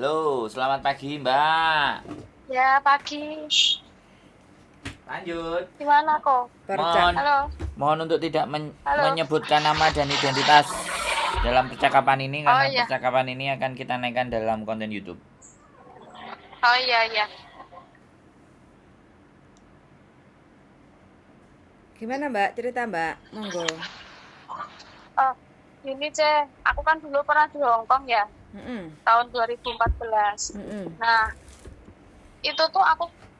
Halo, selamat pagi Mbak. Ya, pagi. Lanjut. Gimana kok? Mohon, Halo, mohon untuk tidak halo. menyebutkan nama dan identitas dalam percakapan ini Oh karena iya, percakapan ini akan kita naikkan dalam konten YouTube. oh iya, iya. Gimana Mbak? Cerita Mbak, monggo. Oh, ini Ceh, aku kan dulu pernah di Hong Kong ya, Mm-mm. tahun 2014. Mm-mm. Nah, itu tuh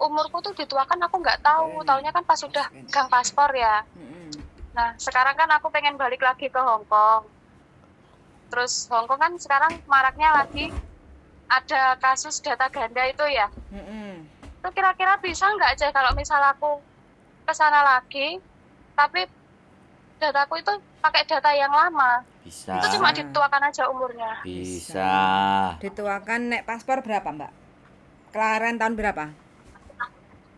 umurku tuh dituakan aku nggak tahu. Taunya kan pas sudah gang paspor ya. Mm-mm. Nah, sekarang kan aku pengen balik lagi ke Hong Kong. Terus Hong Kong kan sekarang maraknya lagi ada kasus data ganda itu ya. Mm-mm. Itu kira-kira bisa nggak Ceh kalau misal aku ke sana lagi, tapi dataku itu pakai data yang lama. Bisa. Itu cuma dituakan aja umurnya. Bisa. Dituakan nek paspor berapa Mbak? Kelahiran tahun berapa?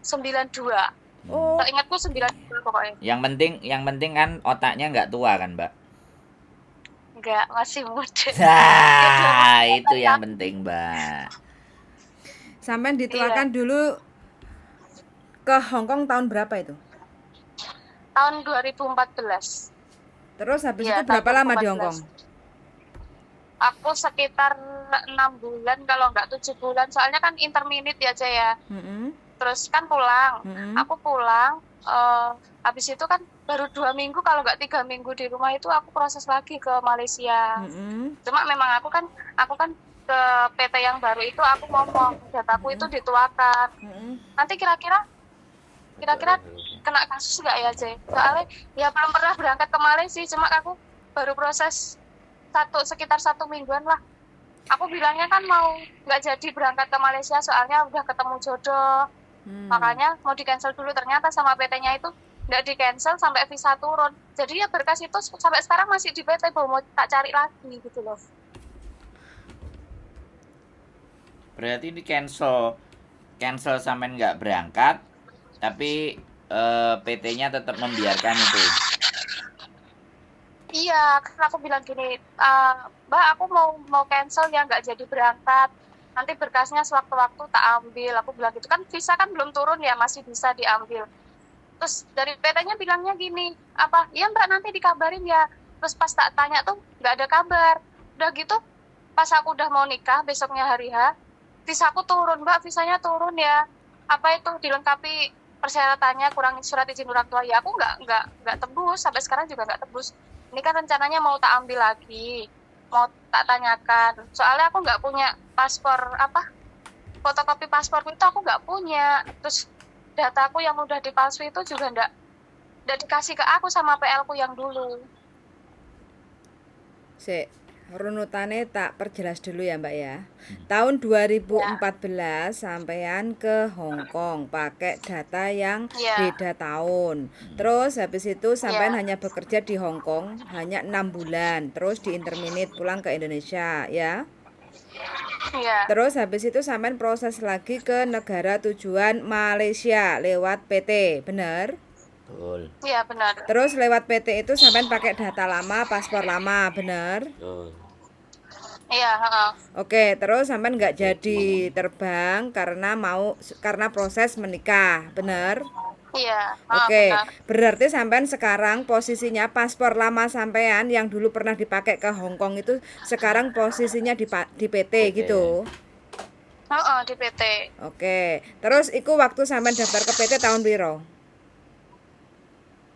92. Oh, Ingatku 92 pokoknya. Yang penting kan otaknya nggak tua kan Mbak? Enggak, masih muda. Nah, itu yang penting Mbak. sampai dituakan dulu ke Hong Kong tahun berapa itu? Tahun 2014. Terus habis Iya, itu berapa tahun lama di Hong Kong? 2014. Aku sekitar 6 bulan kalau nggak 7 bulan. Soalnya kan interminute ya aja ya. Mm-mm. Terus kan pulang. Mm-mm. Aku pulang. Habis itu kan baru 2 minggu kalau nggak 3 minggu di rumah itu aku proses lagi ke Malaysia. Mm-mm. Cuma memang aku kan ke PT yang baru itu aku ngomong dataku itu dituakan. Mm-mm. Nanti kira-kira kena kasus nggak ya Jay? Soalnya ya belum pernah berangkat ke Malaysia, cuma aku baru proses sekitar 1 mingguan lah. Aku bilangnya kan mau nggak jadi berangkat ke Malaysia soalnya udah ketemu jodoh. Makanya mau di cancel dulu, ternyata sama PT-nya itu nggak di cancel sampai visa turun. Jadi ya berkas itu sampai sekarang masih di PT, mau tak cari lagi gitu loh. Berarti di cancel sampai nggak berangkat, tapi PT-nya tetap membiarkan itu. Iya, kan aku bilang gini, Mbak, aku mau cancel ya, nggak jadi berangkat. Nanti berkasnya sewaktu-waktu tak ambil. Aku bilang gitu kan, visa kan belum turun ya, masih bisa diambil. Terus dari PT-nya bilangnya gini, apa? Iya Mbak, nanti dikabarin ya. Terus pas tak tanya tuh nggak ada kabar. Udah gitu, pas aku udah mau nikah besoknya hari H, visaku turun Mbak, visanya turun ya. Apa itu dilengkapi persyaratannya, kurang surat izin orang tua ya. Aku nggak tebus, sampai sekarang juga nggak tebus. Ini kan rencananya mau tak ambil lagi, mau tak tanyakan. Soalnya aku nggak punya paspor fotokopi paspor itu aku nggak punya. Terus dataku yang udah dipalsu itu juga nggak dikasih ke aku sama PL ku yang dulu. Sik, runutane tak perjelas dulu ya Mbak ya. Tahun 2014 sampean ke Hong Kong pakai data yang Iya. beda tahun. Terus habis itu sampean Iya. hanya bekerja di Hong Kong hanya 6 bulan. Terus di interminate pulang ke Indonesia ya. Iya. Terus habis itu sampean proses lagi ke negara tujuan Malaysia lewat PT, bener? Betul. Iya benar. Terus lewat PT itu sampean pakai data lama, paspor lama, bener? Betul. Iya, heeh. Oke, terus sampean nggak jadi terbang karena proses menikah, bener? Iya, Oke, benar. berarti sampean sekarang posisinya paspor lama sampean yang dulu pernah dipakai ke Hong Kong itu sekarang posisinya di PT gitu. Heeh, di PT. Oke, terus iku waktu sampean daftar ke PT tahun piro?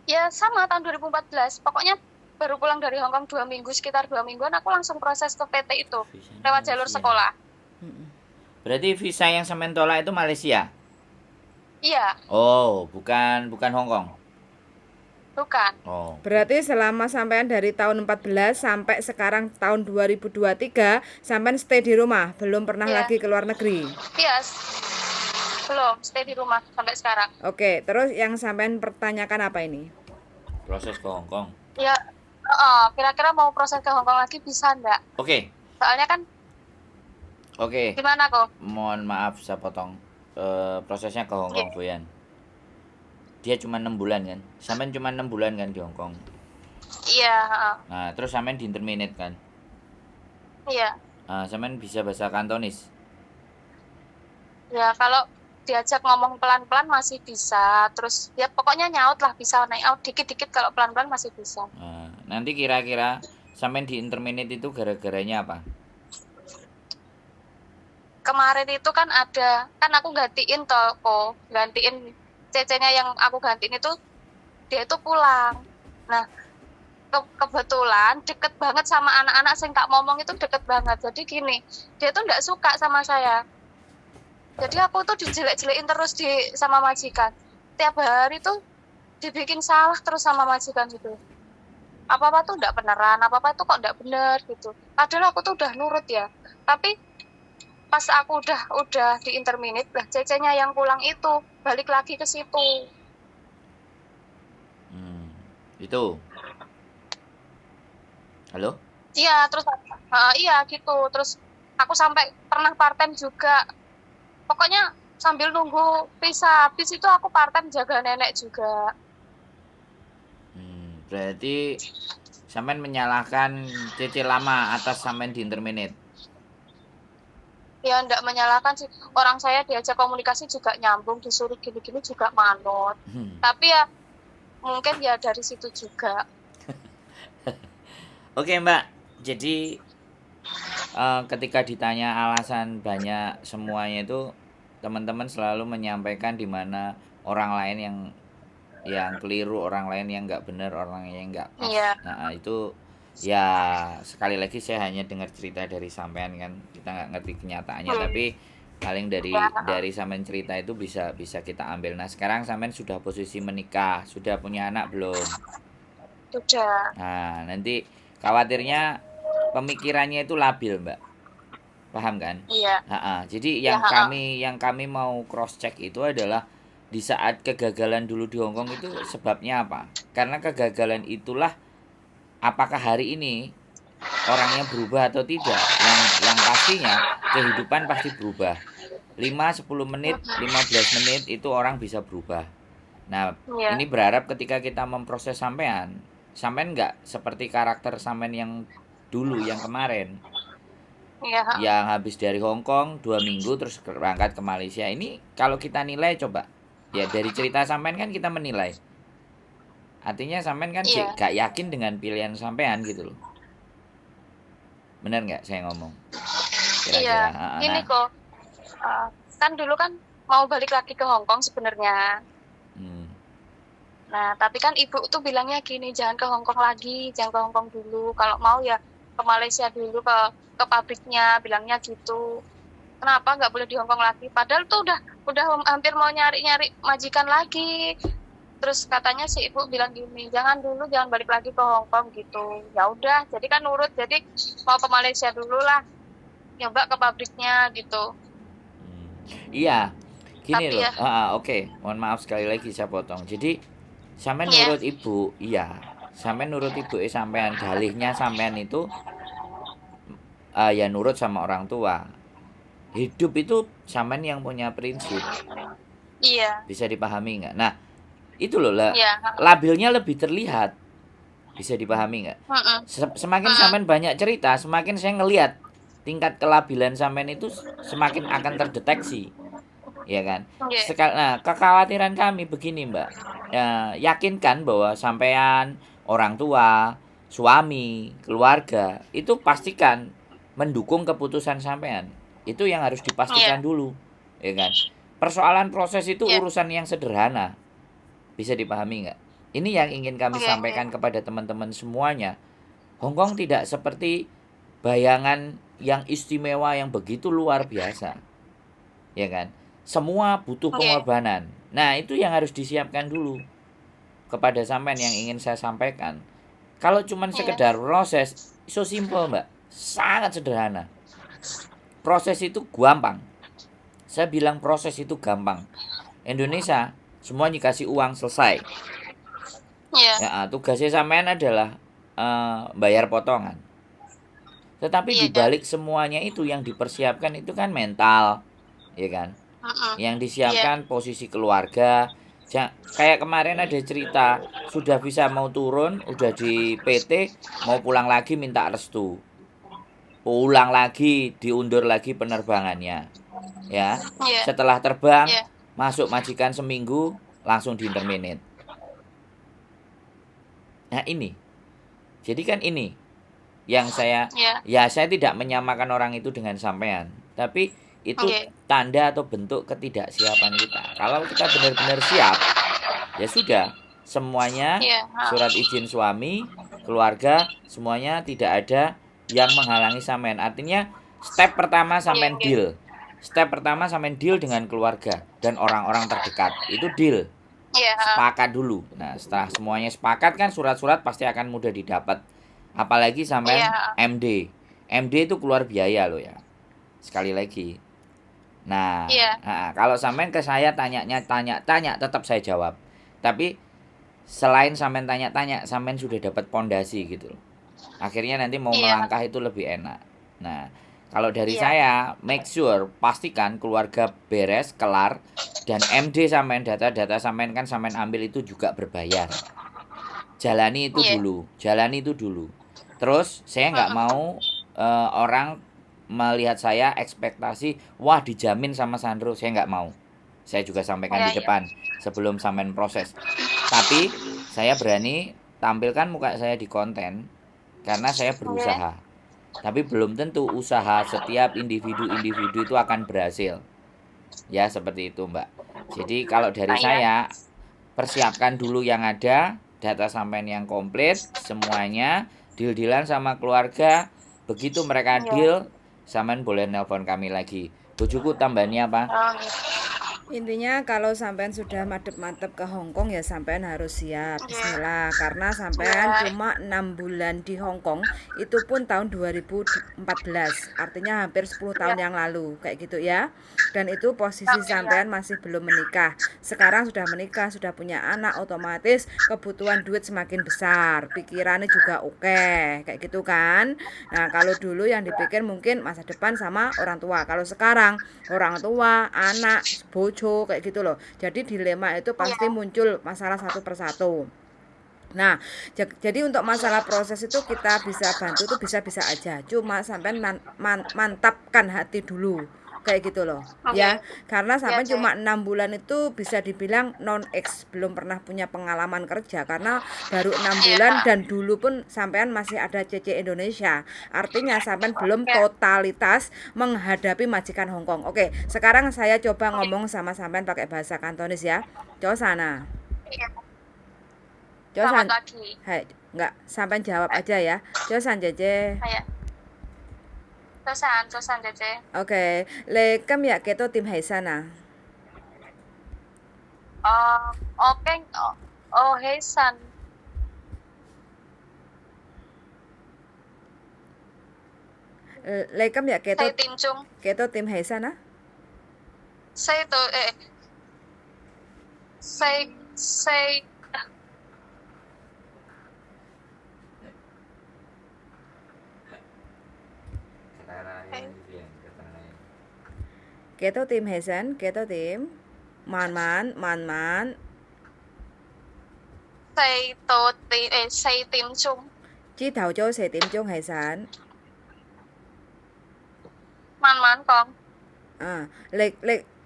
Ya sama tahun 2014. Pokoknya baru pulang dari Hong Kong 2 minggu, sekitar 2 mingguan aku langsung proses ke PT itu lewat jalur sekolah. Berarti visa yang sampean tolak itu Malaysia? Iya, Oh, bukan Hong Kong. bukan. Oh. Berarti selama sampean dari tahun 14 sampai sekarang tahun 2023 sampean stay di rumah, belum pernah Iya. lagi ke luar negeri. Iya, belum stay di rumah sampai sekarang. Oke, terus yang sampean pertanyakan apa ini? Proses ke Hong Kong. Ya, kira-kira mau proses ke Hong Kong lagi bisa enggak? Oke. Soalnya kan Oke. gimana kok? Mohon maaf saya potong. Prosesnya ke Hong Kong, Iya. Boyan. Dia cuma 6 bulan kan? Sampean cuma 6 bulan kan di Hong Kong. Iya, heeh. Nah, terus sampean di interminate kan? Iya. Sampean bisa bahasa Kantonis. Ya kalau diajak ngomong pelan-pelan masih bisa, terus ya pokoknya nyaut lah, bisa naik out dikit-dikit, kalau pelan-pelan masih bisa. Nah, nanti kira-kira sampean di interminate itu gara-garanya apa? Kemarin itu kan aku gantiin toko, gantiin cecenya yang aku gantiin itu, dia itu pulang. Nah, kebetulan deket banget sama anak-anak yang tak ngomong itu, deket banget. Jadi gini, dia tuh nggak suka sama saya. Jadi aku tuh dijelek-jelekin terus sama majikan. Tiap hari tuh dibikin salah terus sama majikan gitu. Apa-apa tuh nggak beneran, apa-apa tuh kok nggak bener gitu. Padahal aku tuh udah nurut ya. Tapi pas aku udah di interminate, lah cecenya yang pulang itu balik lagi ke situ. Itu. Halo? Iya, terus iya gitu. Terus aku sampai pernah part-time juga. Pokoknya sambil nunggu visa habis itu aku part-time jaga nenek juga. Berarti sampean menyalahkan Cece lama atas sampean di interminate. Ya enggak menyalahkan sih. Orang saya diajak komunikasi juga nyambung, disuruh gini-gini juga manut. Tapi ya mungkin ya dari situ juga. Oke Mbak, jadi ketika ditanya alasan banyak semuanya itu teman-teman selalu menyampaikan di mana orang lain yang keliru, orang lain yang nggak benar, orang yang nggak pas. Iya. Nah itu ya sekali lagi saya hanya dengar cerita dari sampean kan, kita nggak ngerti kenyataannya, tapi paling dari sampean cerita itu bisa kita ambil. Nah sekarang sampean sudah posisi menikah, sudah punya anak belum? Sudah. Nah nanti khawatirnya pemikirannya itu labil Mbak, paham kan? Iya. Jadi Ya, yang kami mau cross check itu adalah di saat kegagalan dulu di Hongkong itu sebabnya apa? Karena kegagalan itulah apakah hari ini orangnya berubah atau tidak. Yang pastinya kehidupan pasti berubah. 5-10 menit, 15 menit itu orang bisa berubah. Nah, iya. ini berharap ketika kita memproses sampean nggak seperti karakter sampean yang dulu, yang kemarin. Iya. Yang habis dari Hongkong 2 minggu terus berangkat ke Malaysia. Ini kalau kita nilai coba, ya dari cerita sampean kan kita menilai. Artinya sampean kan Iya. gak yakin dengan pilihan sampean gitu loh. Bener nggak saya ngomong? Iya. Kira-kira. Gini kok, kan dulu kan mau balik lagi ke Hongkong sebenarnya. Nah, tapi kan ibu tuh bilangnya gini, jangan ke Hongkong lagi, jangan ke Hongkong dulu. Kalau mau ya ke Malaysia dulu, ke pabriknya, bilangnya gitu. Kenapa nggak boleh di Hongkong lagi? Padahal tuh udah hampir mau nyari majikan lagi. Terus katanya si ibu bilang gini, jangan dulu, jangan balik lagi ke Hongkong gitu. Ya udah, jadi kan nurut. Jadi mau ke Malaysia dulu lah, nyoba ke pabriknya gitu. Iya, gini Tapi loh. ya, Oke, mohon maaf sekali lagi saya potong. Jadi sampean Iya. nurut ibu, iya. Sampean nurut ibu sampean dalihnya sampean itu ya nurut sama orang tua. Hidup itu sampean yang punya prinsip. Iya. Bisa dipahami nggak? Nah, itu loh lah. Iya. Labelnya lebih terlihat. Bisa dipahami nggak? Semakin sampean banyak cerita, semakin saya ngelihat tingkat kelabilan sampean itu semakin akan terdeteksi. Ya kan? Iya. Nah, kekhawatiran kami begini, Mbak. Yakinkan bahwa sampean, orang tua, suami, keluarga itu pastikan mendukung keputusan sampean. Itu yang harus dipastikan dulu, ya kan? Persoalan proses itu Iya. urusan yang sederhana. Bisa dipahami nggak? Ini yang ingin kami sampaikan kepada teman-teman semuanya. Hongkong tidak seperti bayangan yang istimewa yang begitu luar biasa. Ya kan? Semua butuh pengorbanan. Nah, itu yang harus disiapkan dulu kepada sampean yang ingin saya sampaikan. Kalau cuma sekedar proses, so simple, Mbak. Sangat sederhana. Proses itu gampang. Saya bilang proses itu gampang. Indonesia semua dikasih uang selesai. Iya. Ya, tugasnya sampean adalah bayar potongan. Tetapi dibalik semuanya itu yang dipersiapkan itu kan mental, ya kan? Yang disiapkan posisi keluarga. Kayak kemarin ada cerita sudah bisa mau turun, udah di PT, mau pulang lagi minta restu. ulang lagi, diundur lagi penerbangannya. Ya. Iya. Setelah terbang, Iya. masuk majikan seminggu, langsung diinterminate. Nah, ini. Jadi kan ini yang saya Iya. ya saya tidak menyamakan orang itu dengan sampean, tapi itu Iya. tanda atau bentuk ketidaksiapan kita. Kalau kita benar-benar siap, ya sudah, semuanya Iya. surat izin suami, keluarga, semuanya tidak ada yang menghalangi sampean. Artinya step pertama sampean Iya. deal. Step pertama sampean deal dengan keluarga dan orang-orang terdekat. Itu deal. Iya. Sepakat dulu. Nah, setelah semuanya sepakat kan surat-surat pasti akan mudah didapat. Apalagi sampean Iya. MD. MD itu keluar biaya loh ya. Sekali lagi. Nah, Iya. kalau sampean ke saya tanya tetap saya jawab. Tapi selain sampean tanya-tanya, sampean sudah dapat pondasi gitu loh. Akhirnya nanti mau Iya. melangkah itu lebih enak. Nah, kalau dari Iya. saya, make sure pastikan keluarga beres, kelar, dan MD sampean data-data sampean kan sampean ambil itu juga berbayar. Jalani itu Iya. dulu. Terus saya nggak mau orang melihat saya ekspektasi, wah dijamin sama Sandro, saya nggak mau. Saya juga sampaikan Iya. di depan sebelum sampean proses. Tapi saya berani tampilkan muka saya di konten karena saya berusaha. Tapi belum tentu usaha setiap individu-individu itu akan berhasil. Ya, seperti itu, Mbak. Jadi kalau dari Iya. saya, persiapkan dulu yang ada, data sampean yang komplit, semuanya, deal-dealan sama keluarga. Begitu mereka Iya. deal, sampean boleh nelpon kami lagi. Bojoku tambahannya apa? Intinya kalau sampean sudah mantep-mantep ke Hong Kong ya sampean harus siap. Bismillah. Karena sampean Iya. cuma 6 bulan di Hong Kong itu pun tahun 2014. Artinya hampir 10 tahun yang lalu kayak gitu ya. Dan itu posisi sampean masih belum menikah. Sekarang sudah menikah, sudah punya anak, otomatis kebutuhan duit semakin besar. Pikirannya juga oke, kayak gitu kan. Nah, kalau dulu yang dipikir mungkin masa depan sama orang tua. Kalau sekarang orang tua, anak, bojo kayak gitu loh. Jadi dilema itu pasti muncul masalah satu persatu. Nah, jadi untuk masalah proses itu kita bisa bantu tuh bisa-bisa aja. Cuma sampai mantapkan hati dulu. Kayak gitu loh. Ya, karena sampai cuma 6 bulan itu bisa dibilang non-ex, belum pernah punya pengalaman kerja karena baru 6 bulan dan dulu pun sampean masih ada CC Indonesia. Artinya sampean belum totalitas menghadapi majikan Hong Kong. Oke, sekarang saya coba ngomong sama sampean pakai bahasa Kantonis ya. Josana. Josan. Hai, enggak, sampean jawab aja ya. Josan Jeje. Josan Jeje. Oke, le cam ya keto tim hay sana. Oke. Oh, hey san. Le cam ya keto. Saya tim chung. Keto tim hay sana. Saya Keto tim Hesan, keto tim man. Saya tim chung. Chi thảo châu sẽ tim chung Hesan. Man con.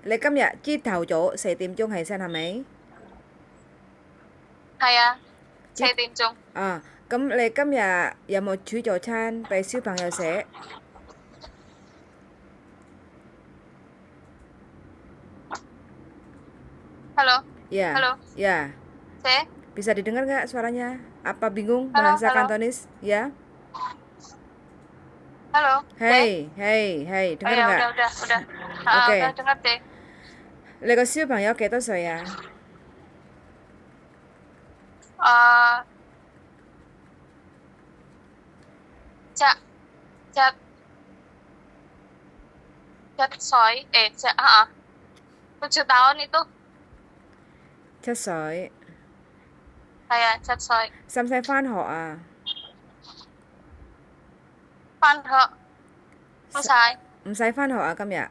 Le cam ya chi thảo châu sẽ tim chung Hesan hả mấy? Hay saya tim chung. Cấm le cam ya một chú chó chan bei siêu bằng yêu sẽ. Halo. Ya. Halo. Ya. Saya. Bisa didengar nggak suaranya? Apa bingung bahasa Kantonis? Ya. Halo. Hey, dengar nggak? Udah. Oke. Udah dengar deh. Le có siêu bằng yêu kể tôi rồi à? Soi. 7 tahun itu. Chất sỏi. Chất sỏi. Xăm sai phan họ à? Phan họ. Không sai. Không sai phan họ à cam ya?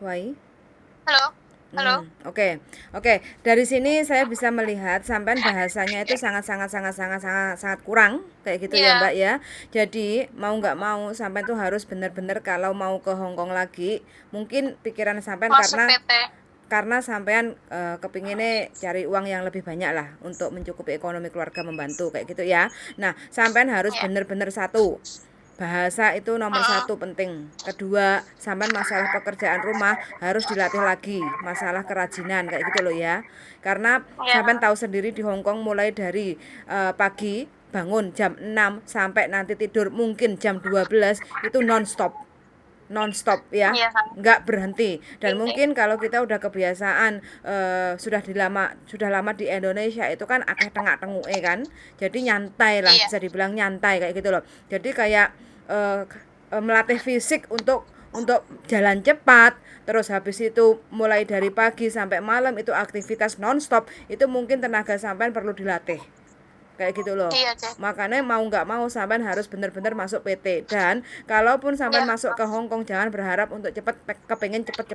Vậy? Halo. Halo. Oke, oke. Dari sini saya bisa melihat sampean bahasanya itu sangat kurang kayak gitu ya Iya, Mbak ya. Jadi mau nggak mau sampean tuh harus benar-benar kalau mau ke Hong Kong lagi, mungkin pikiran sampean masuk karena PT. sampean kepinginnya cari uang yang lebih banyak lah untuk mencukupi ekonomi keluarga membantu kayak gitu ya. Nah, sampean harus Ya. benar-benar satu bahasa itu nomor Mm-mm. satu penting. Kedua, sampean masalah pekerjaan rumah harus dilatih lagi, masalah kerajinan kayak gitu loh ya. Karena sampean Ya. tahu sendiri di Hong Kong mulai dari pagi bangun jam 6 sampai nanti tidur mungkin jam 12 itu non-stop ya, Iya. nggak berhenti. Dan Iya. mungkin kalau kita udah kebiasaan sudah lama di Indonesia itu kan akeh tengak-tenguke kan, jadi nyantai lah, Iya. bisa dibilang nyantai kayak gitu loh. Jadi kayak melatih fisik untuk jalan cepat, terus habis itu mulai dari pagi sampai malam itu aktivitas non-stop, itu mungkin tenaga sampean perlu dilatih kayak gitu loh. Iya, Cek. Makanya mau nggak mau sampean harus benar-benar masuk PT. Dan kalaupun sampean Iya. masuk ke Hong Kong jangan berharap untuk kepengen cepet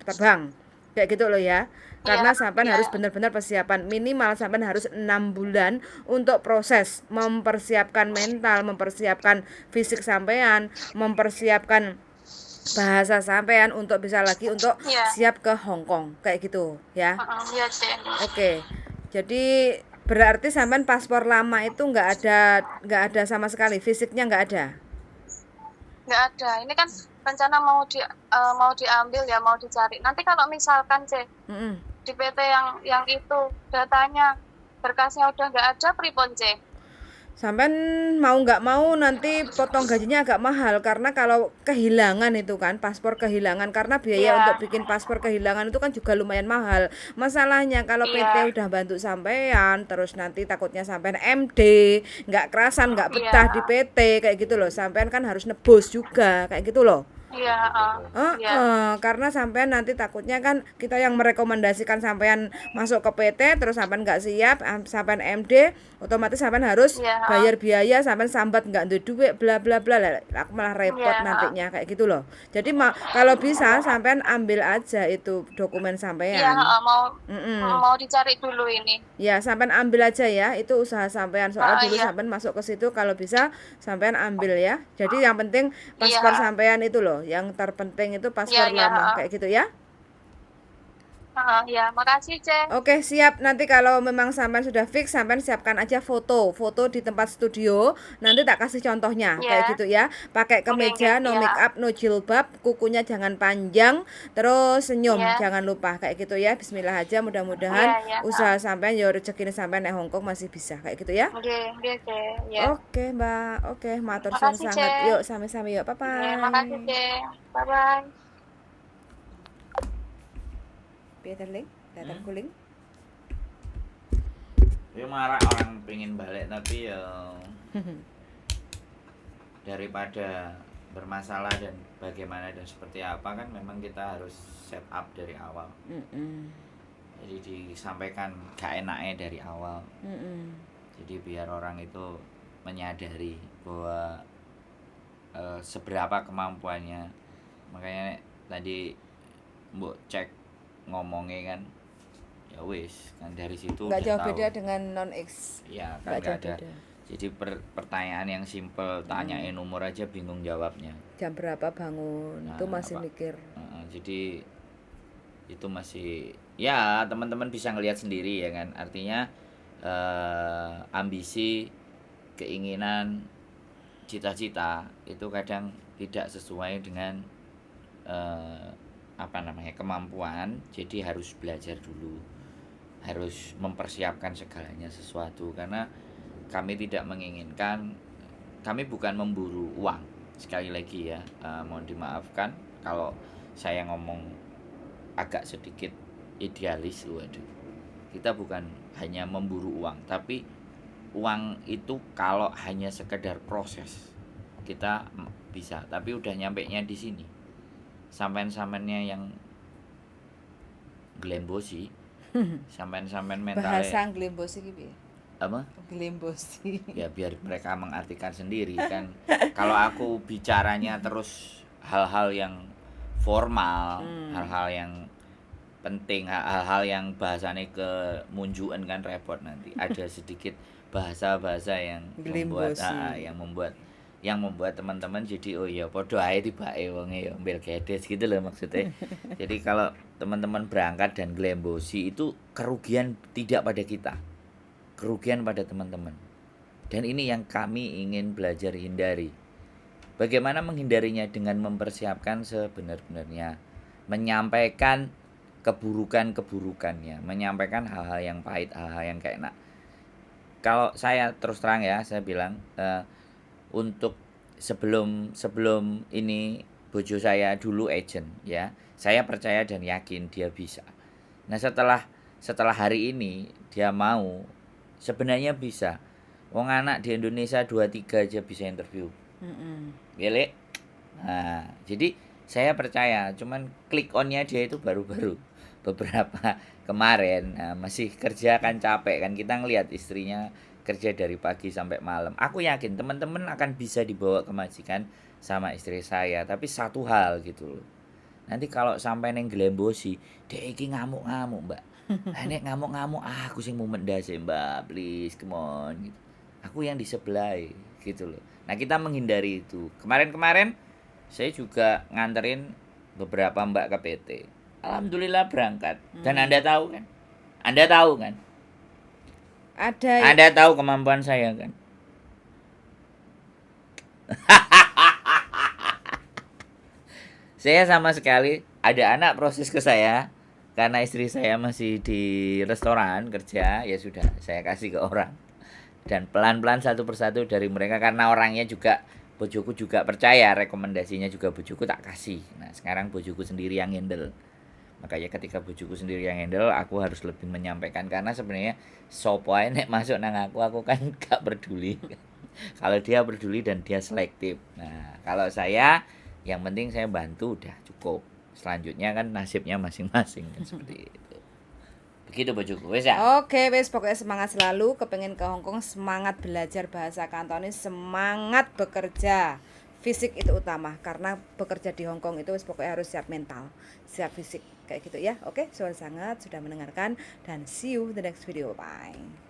terbang kayak gitu loh ya. Iya. Karena sampean Iya. harus benar-benar persiapan, minimal sampean harus 6 bulan untuk proses mempersiapkan mental, mempersiapkan fisik sampean, mempersiapkan bahasa sampean untuk bisa lagi untuk Iya. siap ke Hong Kong kayak gitu ya. Iya, Cek. Oke, jadi berarti sampean paspor lama itu nggak ada sama sekali, fisiknya nggak ada. Nggak ada. Ini kan rencana mau diambil ya, mau dicari. Nanti kalau misalkan, Cek, Mm-mm. di PT yang itu datanya berkasnya udah nggak ada, pripun, Cek? Sampean mau nggak mau nanti potong gajinya agak mahal karena kalau kehilangan itu kan paspor kehilangan, karena biaya Iya. untuk bikin paspor kehilangan itu kan juga lumayan mahal. Masalahnya kalau PT Iya. udah bantu sampean terus nanti takutnya sampean MD nggak kerasan, nggak Iya. betah di PT kayak gitu loh, sampean kan harus nebus juga kayak gitu loh. Iya. Iya. Karena sampean nanti takutnya kan kita yang merekomendasikan sampean masuk ke PT terus sampean nggak siap, sampean MD, otomatis sampean harus Iya. bayar biaya, sampean sambat nggak ada duit bla bla bla, aku malah repot Iya. nantinya kayak gitu loh. Jadi kalau bisa sampean ambil aja itu dokumen Iya, sampean. mau dicari dulu ini. Ya, sampean ambil aja ya, itu usaha sampean. Soalnya dulu Iya. sampean masuk ke situ, kalau bisa sampean ambil ya. Jadi yang penting paspor Iya. sampean itu loh, yang terpenting itu paspor Iya. lama kayak gitu ya. Ya, makasih, Cek. Oke, siap. Nanti kalau memang sampean sudah fix, sampean siapkan aja foto di tempat studio. Nanti tak kasih contohnya Iya. kayak gitu ya. Pakai kemeja, no Iya. make up, no jilbab, kukunya jangan panjang, terus senyum Iya. jangan lupa kayak gitu ya. Bismillah aja, mudah-mudahan Iya. usaha sampean ya rezeki sampean di Hong Kong masih bisa kayak gitu ya. Oke, Cek. Ya. Oke, Mbak. Oke, matur suwun Makasih, sangat. Cek. Yuk, sami-sami yuk. Oke, Bye-bye. makasih, Cek. Bye-bye. Piye, Darling? Datang guling. Ya marah orang pengen balik tapi ya daripada bermasalah dan bagaimana dan seperti apa kan memang kita harus set up dari awal. Jadi disampaikan gak enaknya dari awal. Jadi biar orang itu menyadari bahwa seberapa kemampuannya. Makanya tadi Mbok cek ngomongnya kan ya wis kan dari situ Nggak udah jauh tahu. beda dengan non-X. Ya kan Nggak nggak jauh ada. beda. Jadi pertanyaan yang simpel tanyain umur aja bingung jawabnya. Jam berapa bangun? Nah, Itu masih apa? mikir. Jadi itu masih ya teman-teman bisa ngelihat sendiri ya kan, artinya ambisi, keinginan, cita-cita itu kadang tidak sesuai dengan kemampuan. Jadi harus belajar dulu, harus mempersiapkan segalanya sesuatu, karena kami tidak menginginkan, kami bukan memburu uang. Sekali lagi ya, mohon dimaafkan kalau saya ngomong agak sedikit idealis. Waduh, kita bukan hanya memburu uang, tapi uang itu kalau hanya sekedar proses kita bisa, tapi udah nyampenya di sini sampean-sampeannya yang glembosi, sampean-sampean mentalnya Bahasa Glembosi iki piye? apa? Glembosi. Ya biar mereka mengartikan sendiri kan. Kalau aku bicaranya terus hal-hal yang formal, hal-hal yang penting hal-hal yang bahasanya kemunjuan kan repot nanti. Ada sedikit bahasa-bahasa yang membuat Glembosi. yang membuat teman-teman jadi oh ya podo ae tibake wonge ya mbel gedes gitu loh maksudnya. Jadi kalau teman-teman berangkat dan glembosi itu kerugian tidak pada kita, kerugian pada teman-teman. Dan ini yang kami ingin belajar hindari. Bagaimana menghindarinya dengan mempersiapkan sebenar-benarnya, menyampaikan keburukan-keburukannya, menyampaikan hal-hal yang pahit, hal-hal yang gak enak. Kalau saya terus terang ya, saya bilang untuk sebelum ini bojo saya dulu agent ya, saya percaya dan yakin dia bisa. Nah setelah hari ini dia mau, sebenarnya bisa. Wong anak di Indonesia 2-3 aja bisa interview. Gile. Nah, jadi saya percaya, cuman click on-nya dia itu baru-baru beberapa kemarin. Nah, masih kerja kan capek kan, kita ngelihat istrinya kerja dari pagi sampai malam. Aku yakin teman-teman akan bisa dibawa ke majikan sama istri saya, tapi satu hal gitu loh. Nanti kalau sampai neng Glembosi, dek iki ngamuk-ngamuk, Mbak. Nek ngamuk-ngamuk, aku sing mumet ndase, Mbak. Please, come on gitu. Aku yang di sebelah gitu loh. Nah, kita menghindari itu. Kemarin-kemarin saya juga nganterin beberapa Mbak ke PT. Alhamdulillah berangkat. Dan Anda tahu kan? Anda tahu kan? Ada Anda tahu kemampuan saya kan? Saya sama sekali ada anak proses ke saya karena istri saya masih di restoran kerja, ya sudah saya kasih ke orang. Dan pelan-pelan satu persatu dari mereka karena orangnya juga bojoku juga percaya, rekomendasinya juga bojoku tak kasih. Nah, sekarang bojoku sendiri yang handle. Makanya ketika bojoku sendiri yang handle, aku harus lebih menyampaikan karena sebenarnya sopo ae nek masuk nang aku kan gak peduli. Kalau dia peduli dan dia selektif. Nah, kalau saya yang penting saya bantu udah cukup. Selanjutnya kan nasibnya masing-masing kan seperti itu. Begitu bojoku wis ya. Oke, wes pokoknya semangat selalu, kepengen ke Hongkong, semangat belajar bahasa Kantonis, semangat bekerja. Fisik itu utama karena bekerja di Hongkong itu wes pokoknya harus siap mental, siap fisik kayak gitu ya. Oke, sudah sangat sudah mendengarkan dan see you the next video. Bye.